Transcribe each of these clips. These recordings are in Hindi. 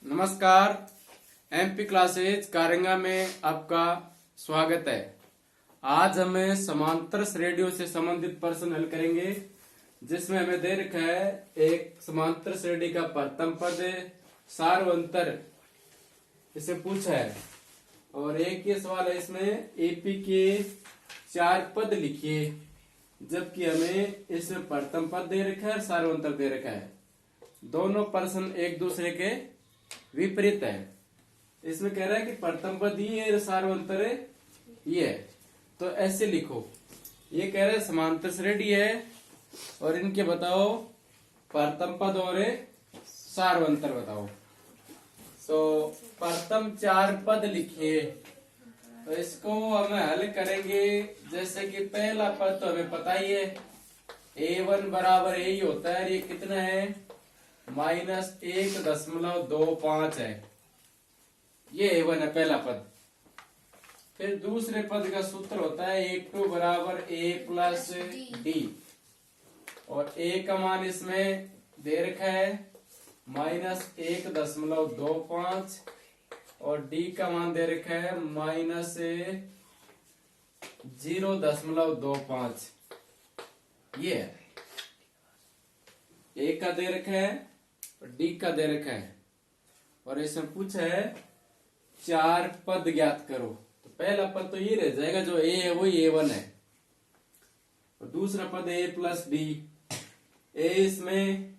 नमस्कार। एमपी क्लासेज कारंगा में आपका स्वागत है। आज हमें समांतर श्रेणियों से संबंधित प्रश्न हल करेंगे, जिसमें हमें दे रखा है एक समांतर श्रेणी का प्रथम पद सार्वंतर, इसे पूछा है। और एक ये सवाल है, इसमें एपी के 4 पद लिखिए, जबकि हमें इसमें प्रथम पद दे रखा है और सार्वंतर दे रखा है। दोनों प्रश्न एक दूसरे के विपरीत है। इसमें कह रहा है कि प्रथम पद ये है, सार्वंतर ये है, तो ऐसे लिखो। ये कह रहा है समांतर श्रेणी है और इनके बताओ प्रथम पद और सार्वंतर बताओ। तो प्रथम 4 पद लिखिए, तो इसको हम हल करेंगे। जैसे कि पहला पद तो हमें पता ही है, a1 बराबर यही होता है। ये कितना है? -1.25 है। ये a1 है पहला पद। फिर दूसरे पद का सूत्र होता है a2 बराबर a प्लस d, और a का मान इसमें दे रखा है -1.25 और d का मान दे रखा है -0.25। ये है, a का दे रखा है और d का दे रखा है, और इसमें पूछा है 4 पद ज्ञात करो। तो पहला पद तो ये रह जाएगा, जो a है वही a1 है, और दूसरा पद a प्लस d। a इसमें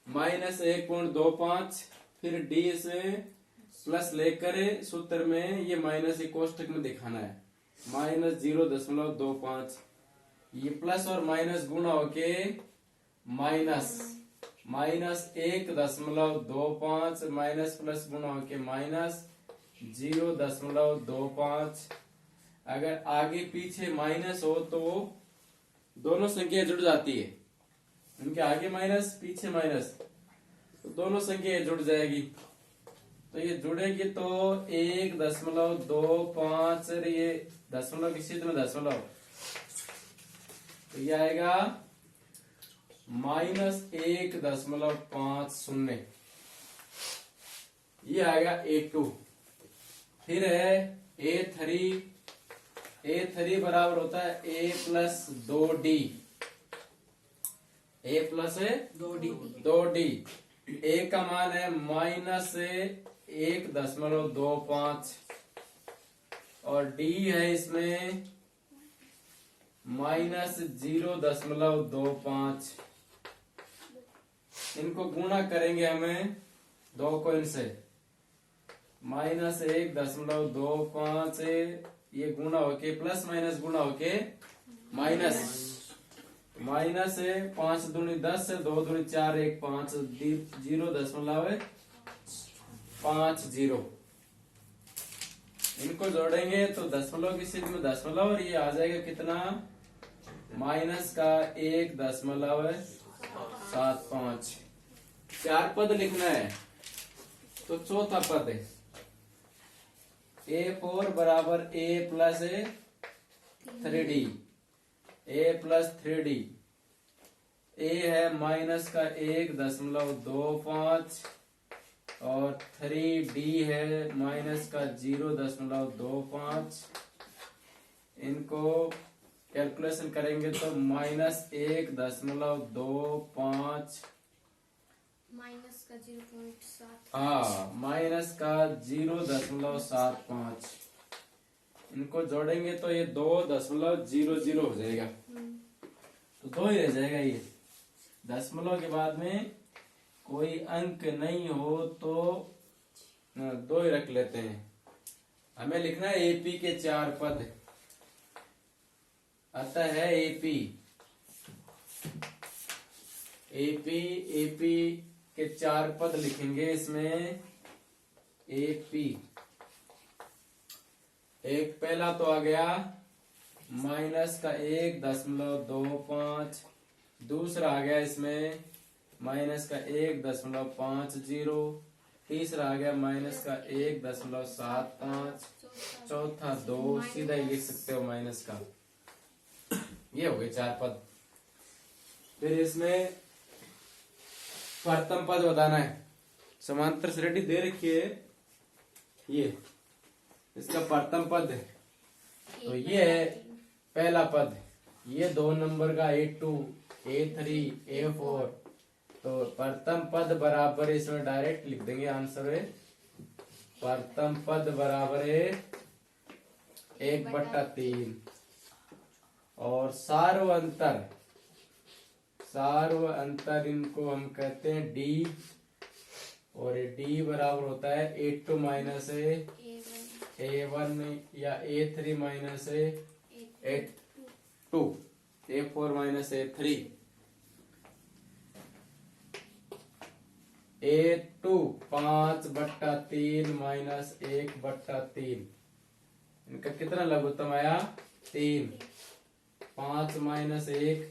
-1.25, फिर d इसमें प्लस लेकर सूत्र में ये माइनस कोष्टक में दिखाना है -0.25। ये प्लस और माइनस गुणा होके -1.25 माइनस प्लस गुणा होके -0.25। अगर आगे पीछे माइनस हो तो दोनों संख्या जुड़ जाती है। इनके आगे माइनस पीछे माइनस, तो दोनों संख्या जुड़ जाएगी। तो ये जुड़ेगी तो 1.25, ये दशमलव किसी में दशमलव, तो ये आएगा -1.50। ये आएगा a2। फिर है a3 बराबर होता है a plus 2d। a plus 2d। a का मान है -1.25 और d है इसमें -0.25। इनको गुणा करेंगे हमें दो को इनसे, -1.25 ये गुणा होके प्लस माइनस गुणा होके माइनस 5 दूनी 10, 2 दूनी 4, 1 5, 0.50। इनको जोड़ेंगे तो दशमलव की स्थिति में दशमलव, और ये आ जाएगा कितना? -1.75। 4 पद लिखना है, तो चौथा पद है a4 बराबर a plus 3d। a plus 3d। a है -1.25 और 3d है -0.25। इनको कैलकुलेशन करेंगे तो -1.25 -0.75। इनको जोड़ेंगे तो ये 2.00 हो जाएगा। तो 2 ही रह जाएगा। ये दशमलव के बाद में कोई अंक नहीं हो तो 2 ही रख लेते हैं। हमें लिखना है एपी के 4 पद। अतः है एपी के 4 पद लिखेंगे। इसमें एपी एक पहला तो आ गया -1.25, दूसरा आ गया इसमें -1.50, तीसरा आ गया -1.75, चौथा 2, सीधा ही लिख सकते हो माइनस का। ये हो गए 4 पद। फिर इसमें प्रथम पद बताना है। समांतर श्रेणी दे रखी है, ये इसका प्रथम पद है, तो ये है पहला पद, ये 2 नंबर का A2 A3 A4, तो प्रथम पद बराबर है, इसमें डायरेक्ट लिख देंगे आंसर है, प्रथम पद बराबर है 1/3 और सार्व अंतर इनको हम कहते हैं D, और ये D बराबर होता है A2 माइनस A1 या A3 minus A2 A4 minus A3 A2 5/3 minus 1/3, इनका कितना लघुत्तम आया 3, 5 माइनस 1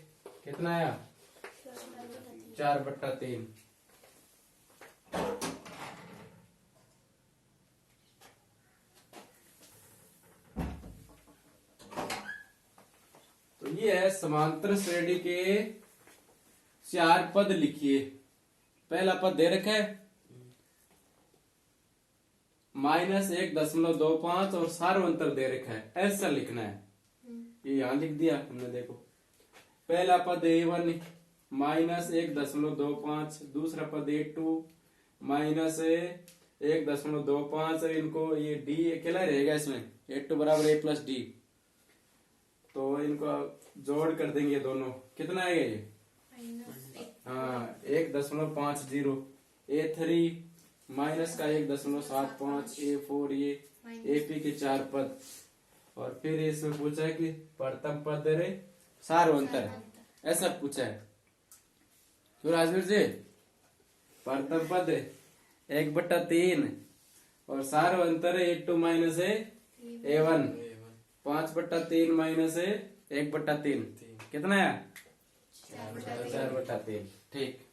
कितना आया 4/3। तो ये है समांतर श्रेणी के 4 पद लिखिए। पहला पद दे रखा है -1.25 और सार्वंतर दे रखा है, ऐसा लिखना है, ये यहां लिख दिया हमने। देखो पहला पद A1 -1.25, दूसरा पद A2 -1.25, इनको ये D अकेला रहेगा इसमें, A2 बराबर A प्लस D, तो इनको जोड़ कर देंगे दोनों, कितना आएगा ये 1.50, A3 माइनस का 1.75, A4 ये AP के 4 पद, और फिर इसमें पूछा है कि प्रथम पद रे सार्वंतर, ऐसा पूछा है। तो राजवीर जी प्रथम पद 1/3 और सार्वंतर A2 माइनस A1, 5/3 माइनस 1/3 कितना है 4/3, ठीक।